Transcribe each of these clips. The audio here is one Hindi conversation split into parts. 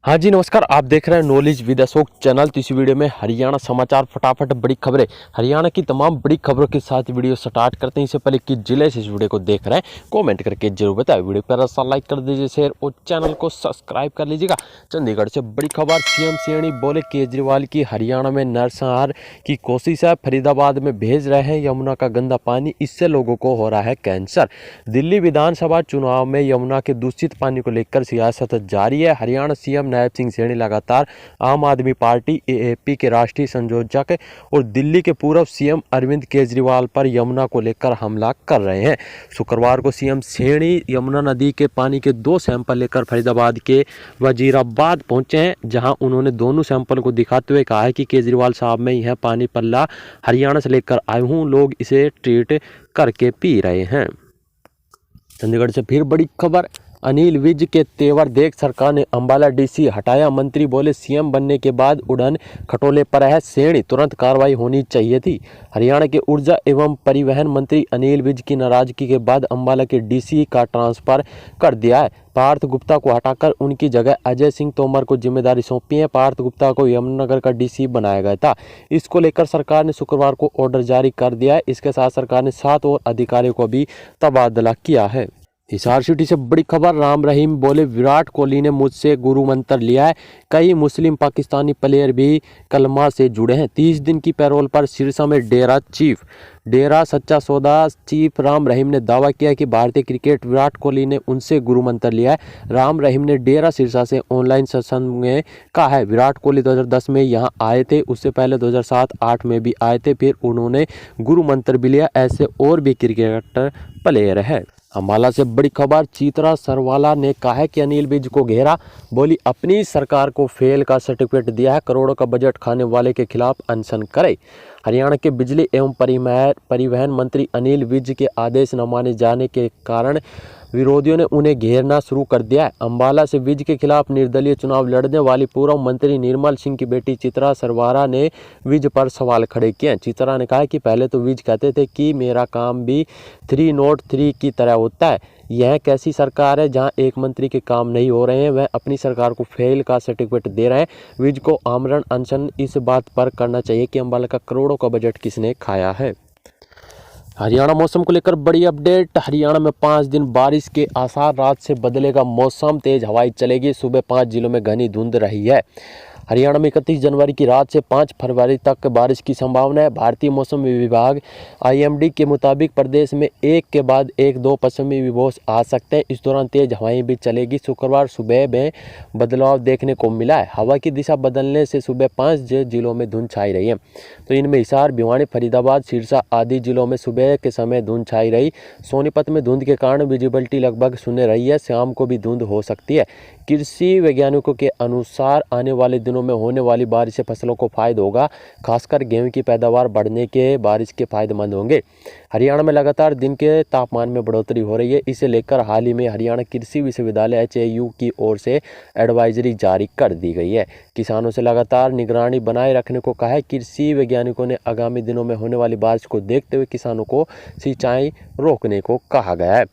हाँ जी नमस्कार, आप देख रहे हैं नॉलेज विद अशोक चैनल। तो इस वीडियो में हरियाणा समाचार फटाफट बड़ी खबरें, हरियाणा की तमाम बड़ी खबरों के साथ वीडियो स्टार्ट करते हैं। इससे पहले किस जिले से इस वीडियो को देख रहे हैं कमेंट करके जरूर बताएं। वीडियो पर सा लाइक कर दीजिए, शेयर और चैनल को सब्सक्राइब कर लीजिएगा। चंडीगढ़ से बड़ी खबर, सीएम सैनी बोले केजरीवाल की हरियाणा में नरसंहार की कोशिश है। फरीदाबाद में भेज रहे हैं यमुना का गंदा पानी, इससे लोगों को हो रहा है कैंसर। दिल्ली विधानसभा चुनाव में यमुना के दूषित पानी को लेकर सियासत जारी है। हरियाणा सीएम नायब सिंह सैनी लगातार आम आदमी पार्टी एएपी के राष्ट्रीय संयोजक और दिल्ली के पूर्व सीएम अरविंद केजरीवाल पर यमुना को लेकर हमला कर रहे हैं। शुक्रवार को सीएम सैनी यमुना नदी के पानी के 2 सैंपल लेकर फरीदाबाद के वजीराबाद पहुंचे हैं, जहां उन्होंने दोनों सैंपल को दिखाते हुए कहा है कि केजरीवाल साहब, मैं यह पानी पल्ला हरियाणा से लेकर आया हूं, लोग इसे ट्रीट करके पी रहे हैं। चंडीगढ़ से फिर बड़ी खबर, अनिल विज के तेवर देख सरकार ने अंबाला डीसी हटाया। मंत्री बोले सीएम बनने के बाद उड़न खटोले पर है सैनी, तुरंत कार्रवाई होनी चाहिए थी। हरियाणा के ऊर्जा एवं परिवहन मंत्री अनिल विज की नाराजगी के बाद अंबाला के डीसी का ट्रांसफर कर दिया है। पार्थ गुप्ता को हटाकर उनकी जगह अजय सिंह तोमर को जिम्मेदारी सौंपी है। पार्थ गुप्ता को यमुनानगर का डीसी बनाया गया था। इसको लेकर सरकार ने शुक्रवार को ऑर्डर जारी कर दिया है। इसके साथ सरकार ने 7 और अधिकारियों को भी तबादला किया है। हिसार सिटी से बड़ी खबर, राम रहीम बोले विराट कोहली ने मुझसे गुरु मंत्र लिया है। कई मुस्लिम पाकिस्तानी प्लेयर भी कलमा से जुड़े हैं। 30 दिन की पैरोल पर सिरसा में डेरा सच्चा सौदा चीफ राम रहीम ने दावा किया कि भारतीय क्रिकेट विराट कोहली ने उनसे गुरु मंत्र लिया है। राम रहीम ने डेरा सिरसा से ऑनलाइन सत्संग में कहा है, विराट कोहली 2010 में यहां आए थे, उससे पहले 2007-8 में भी आए थे, फिर उन्होंने गुरु मंत्र भी लिया। ऐसे और भी क्रिकेटर प्लेयर है। अम्बाला से बड़ी खबर, चित्रा सरवाला ने कहा है कि अनिल विज को घेरा, बोली अपनी सरकार को फेल का सर्टिफिकेट दिया है, करोड़ों का बजट खाने वाले के खिलाफ अनशन करे। हरियाणा के बिजली एवं परिवहन मंत्री अनिल विज के आदेश न माने जाने के कारण विरोधियों ने उन्हें घेरना शुरू कर दिया है। अंबाला से विज के खिलाफ निर्दलीय चुनाव लड़ने वाली पूर्व मंत्री निर्मल सिंह की बेटी चित्रा सरवारा ने विज पर सवाल खड़े किए। चित्रा ने कहा कि पहले तो विज कहते थे कि मेरा काम भी 303 की तरह होता है। यह कैसी सरकार है जहां एक मंत्री के काम नहीं हो रहे हैं, वह अपनी सरकार को फेल का सर्टिफिकेट दे रहे हैं। विज को आमरण अनशन इस बात पर करना चाहिए कि अंबाला का करोड़ों का बजट किसने खाया है। हरियाणा मौसम को लेकर बड़ी अपडेट, हरियाणा में 5 दिन बारिश के आसार, रात से बदलेगा मौसम, तेज हवाएं चलेगी। सुबह 5 जिलों में घनी धुंध रही है। हरियाणा में 31 जनवरी की रात से 5 फरवरी तक बारिश की संभावना है। भारतीय मौसम विभाग IMD के मुताबिक प्रदेश में एक के बाद एक 2 पश्चिमी विक्षोभ आ सकते हैं। इस दौरान तेज हवाएं भी चलेगी। शुक्रवार सुबह में बदलाव देखने को मिला है। हवा की दिशा बदलने से सुबह 5 जिलों में धुंध छाई रही है। तो इनमें हिसार, भिवानी, फरीदाबाद, सिरसा आदि जिलों में सुबह के समय धुंध छाई रही। सोनीपत में धुंध के कारण विजिबिलिटी लगभग शून्य रही है। शाम को भी धुंध हो सकती है। कृषि वैज्ञानिकों के अनुसार आने वाले दिनों में होने वाली बारिश से फसलों को फायदा होगा, खासकर गेहूं की पैदावार बढ़ने के बारिश के फायदेमंद होंगे। हरियाणा में लगातार दिन के तापमान में बढ़ोतरी हो रही है। इसे लेकर हाल ही में हरियाणा कृषि विश्वविद्यालय HAU की ओर से एडवाइजरी जारी कर दी गई है। किसानों से लगातार निगरानी बनाए रखने को कहा है। कृषि वैज्ञानिकों ने आगामी दिनों में होने वाली बारिश को देखते हुए किसानों को सिंचाई रोकने को कहा गया है।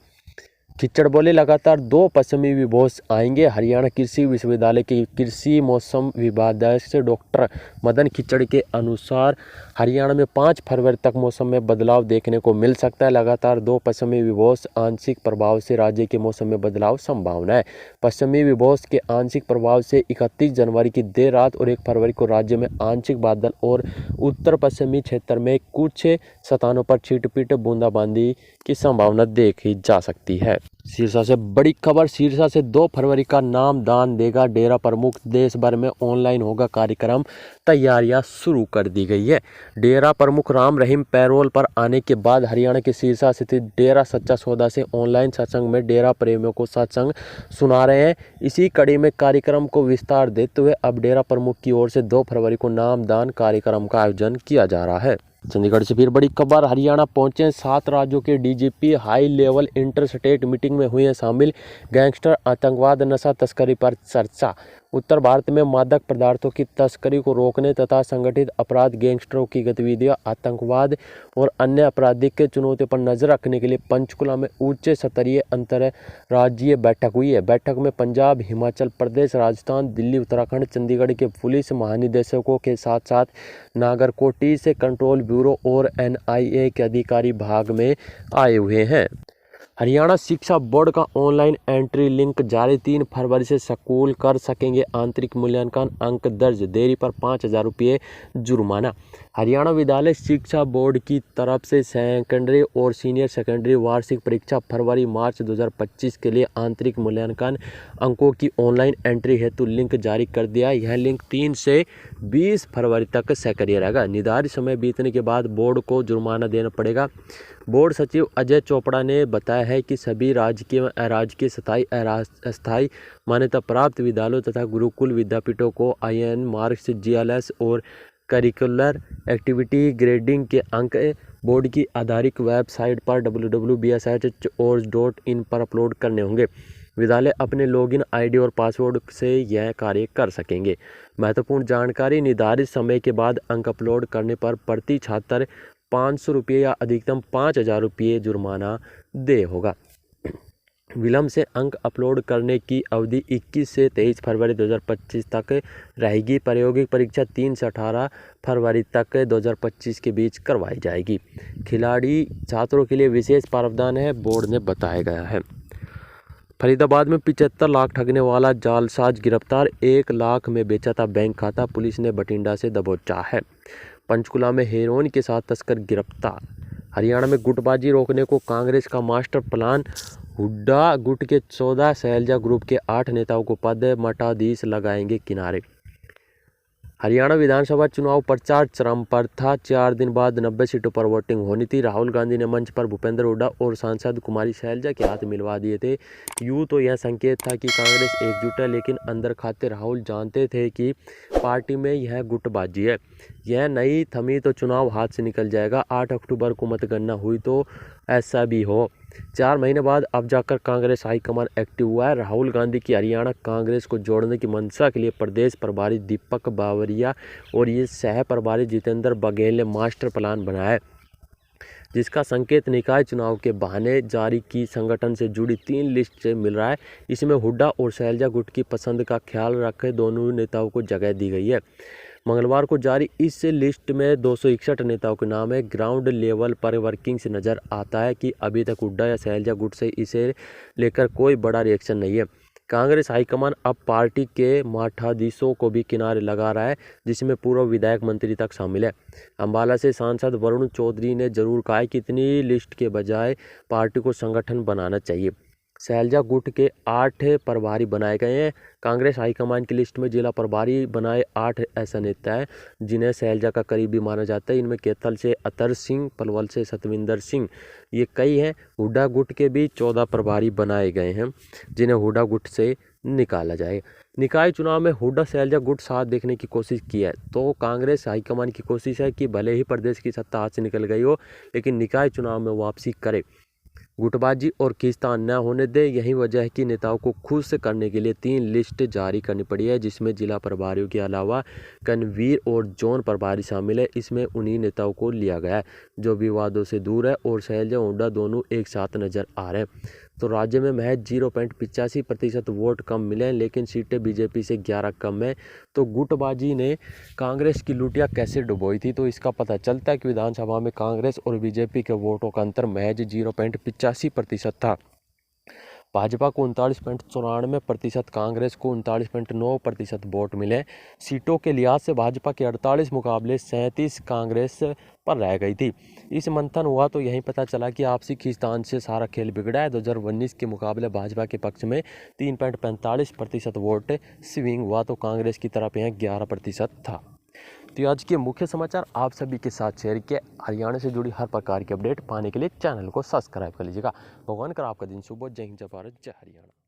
खिच्चड़ बोले लगातार 2 पश्चिमी विक्षोभ आएंगे। हरियाणा कृषि विश्वविद्यालय के कृषि मौसम विभागाध्यक्ष डॉक्टर मदन खिच्चड़ के अनुसार हरियाणा में 5 फरवरी तक मौसम में बदलाव देखने को मिल सकता है। लगातार 2 पश्चिमी विक्षोभ आंशिक प्रभाव से राज्य के मौसम में बदलाव संभावना है। पश्चिमी विक्षोभ के आंशिक प्रभाव से 31 जनवरी की देर रात और 1 फरवरी को राज्य में आंशिक बादल और उत्तर पश्चिमी क्षेत्र में कुछ स्थानों पर छिटपुट बूंदाबांदी की संभावना देखी जा सकती है। सिरसा से बड़ी खबर, सिरसा से 2 फरवरी का नाम दान देगा डेरा प्रमुख, देश भर में ऑनलाइन होगा कार्यक्रम, तैयारियां शुरू कर दी गई है। डेरा प्रमुख राम रहीम पैरोल पर आने के बाद हरियाणा के सिरसा स्थित डेरा सच्चा सौदा से ऑनलाइन सत्संग में डेरा प्रेमियों को सत्संग सुना रहे हैं। इसी कड़ी में कार्यक्रम को विस्तार देते हुए अब डेरा प्रमुख की ओर से 2 फरवरी को नाम दान कार्यक्रम का आयोजन किया जा रहा है। चंडीगढ़ से फिर बड़ी खबर, हरियाणा पहुंचे 7 राज्यों के DGP, high level inter state meeting में हुए हैं शामिल। गैंगस्टर, आतंकवाद, नशा तस्करी पर चर्चा। उत्तर भारत में मादक पदार्थों की तस्करी को रोकने तथा संगठित अपराध, गैंगस्टरों की गतिविधियां, आतंकवाद और अन्य आपराधिक चुनौतियों पर नजर रखने के लिए पंचकुला में उच्च स्तरीय अंतर्राज्यीय बैठक हुई है। बैठक में पंजाब, हिमाचल प्रदेश, राजस्थान, दिल्ली, उत्तराखंड, चंडीगढ़ के पुलिस महानिदेशकों के साथ साथ नागरकोटिस कंट्रोल ब्यूरो और NIA के अधिकारी भाग में आए हुए हैं। हरियाणा शिक्षा बोर्ड का ऑनलाइन एंट्री लिंक जारी। 3 फरवरी से स्कूल कर सकेंगे आंतरिक मूल्यांकन, अंक दर्ज देरी पर 5,000 रुपये जुर्माना। हरियाणा विद्यालय शिक्षा बोर्ड की तरफ से सेकेंडरी और सीनियर सेकेंडरी वार्षिक परीक्षा फरवरी-मार्च 2025 के लिए आंतरिक मूल्यांकन अंकों की ऑनलाइन एंट्री हेतु लिंक जारी कर दिया। यह लिंक 3 से 20 फरवरी तक सक्रिय रहेगा। निर्धारित समय बीतने के बाद बोर्ड को जुर्माना देना पड़ेगा। बोर्ड सचिव अजय चोपड़ा ने बताया है कि सभी राजकीय व अराजकीय अस्थायी मान्यता प्राप्त विद्यालयों तथा गुरुकुल विद्यापीठों को IN मार्क्स, GLS और करिकुलर एक्टिविटी ग्रेडिंग के अंक बोर्ड की आधारिक वेबसाइट पर www.bshorg.in पर अपलोड करने होंगे। विद्यालय अपने लॉगिन ID और पासवर्ड से यह कार्य कर सकेंगे। महत्वपूर्ण जानकारी, निर्धारित समय के बाद अंक अपलोड करने पर प्रति छात्र 500 रुपये या अधिकतम 5,000 रुपये जुर्माना दे होगा। विलंब से अंक अपलोड करने की अवधि 21 से 23 फरवरी 2025 तक रहेगी। प्रायोगिक परीक्षा 3 से 18 फरवरी तक 2025 के बीच करवाई जाएगी। खिलाड़ी छात्रों के लिए विशेष प्रावधान है, बोर्ड ने बताया गया है। फरीदाबाद में 75 लाख ठगने वाला जालसाज गिरफ्तार। 1 लाख में बेचा था बैंक खाता, पुलिस ने बठिंडा से दबोचा है। पंचकुला में हेरोइन के साथ तस्कर गिरफ्तार। हरियाणा में गुटबाजी रोकने को कांग्रेस का मास्टर प्लान। हुड्डा गुट के 14, शैलजा ग्रुप के 8 नेताओं को पद मठाधीश लगाएंगे किनारे। हरियाणा विधानसभा चुनाव प्रचार चरम पर था। 4 दिन बाद 90 सीटों पर वोटिंग होनी थी। राहुल गांधी ने मंच पर भूपेंद्र हुड्डा और सांसद कुमारी शैलजा के हाथ मिलवा दिए थे। यूं तो यह संकेत था कि कांग्रेस एकजुट है, लेकिन अंदर खाते राहुल जानते थे कि पार्टी में यह गुटबाजी है। यह नहीं थमी तो चुनाव हाथ से निकल जाएगा। 8 अक्टूबर को मतगणना हुई तो ऐसा भी हो। 4 महीने बाद अब जाकर कांग्रेस हाईकमान एक्टिव हुआ है। राहुल गांधी की हरियाणा कांग्रेस को जोड़ने की मंशा के लिए प्रदेश प्रभारी दीपक बावरिया और ये सह प्रभारी जितेंद्र बघेल ने मास्टर प्लान बनाया है, जिसका संकेत निकाय चुनाव के बहाने जारी की संगठन से जुड़ी 3 लिस्ट से मिल रहा है। इसमें हुड्डा और शैलजा गुट की पसंद का ख्याल रखे दोनों नेताओं को जगह दी गई है। मंगलवार को जारी इस लिस्ट में 261 नेताओं के नाम है। ग्राउंड लेवल पर वर्किंग से नजर आता है कि अभी तक हुड्डा या शैलजा गुट से इसे लेकर कोई बड़ा रिएक्शन नहीं है। कांग्रेस हाईकमान अब पार्टी के मठाधीशों को भी किनारे लगा रहा है, जिसमें पूर्व विधायक मंत्री तक शामिल है। अंबाला से सांसद वरुण चौधरी ने जरूर कहा है कि इतनी लिस्ट के बजाय पार्टी को संगठन बनाना चाहिए। शैलजा गुट के 8 प्रभारी बनाए गए हैं। कांग्रेस हाईकमान की लिस्ट में जिला प्रभारी बनाए 8 ऐसा नेता है जिन्हें शैलजा का करीबी माना जाता है। इनमें कैथल से अतर सिंह, पलवल से सतविंदर सिंह, ये कई हैं। हुड्डा गुट के भी 14 प्रभारी बनाए गए हैं, जिन्हें हुड्डा गुट से निकाला जाए। निकाय चुनाव में हुड्डा शैलजा गुट साथ देखने की कोशिश की है, तो कांग्रेस हाईकमान की कोशिश है कि भले ही प्रदेश की सत्ता हाथ से निकल गई हो, लेकिन निकाय चुनाव में वापसी करे, गुटबाजी और खींचतान न होने दे। यही वजह है कि नेताओं को खुश करने के लिए 3 लिस्ट जारी करनी पड़ी है, जिसमें जिला प्रभारियों के अलावा कन्वीर और जोन प्रभारी शामिल है। इसमें उन्हीं नेताओं को लिया गया है जो विवादों से दूर है और शैलजा हुड्डा दोनों एक साथ नजर आ रहे हैं। तो राज्य में महज 0.85% वोट कम मिले हैं, लेकिन सीटें बीजेपी से 11 कम है। तो गुटबाजी ने कांग्रेस की लुटिया कैसे डुबोई थी, तो इसका पता चलता है कि विधानसभा में कांग्रेस और बीजेपी के वोटों का अंतर महज 0.85% था। भाजपा को 39.94%, कांग्रेस को 39.9% वोट मिले। सीटों के लिहाज से भाजपा के 48 मुकाबले 37 कांग्रेस पर रह गई थी। इस मंथन हुआ तो यही पता चला कि आपसी खींचतान से सारा खेल बिगड़ा है। 2019 के मुकाबले भाजपा के पक्ष में 3.45% वोट स्विंग हुआ, तो कांग्रेस की तरफ यहाँ 11% था। तो आज के मुख्य समाचार आप सभी के साथ शेयर किए। हरियाणा से जुड़ी हर प्रकार की अपडेट पाने के लिए चैनल को सब्सक्राइब कर लीजिएगा। भगवान कर आपका दिन शुभ हो। जय हिंद, जय भारत, जय हरियाणा।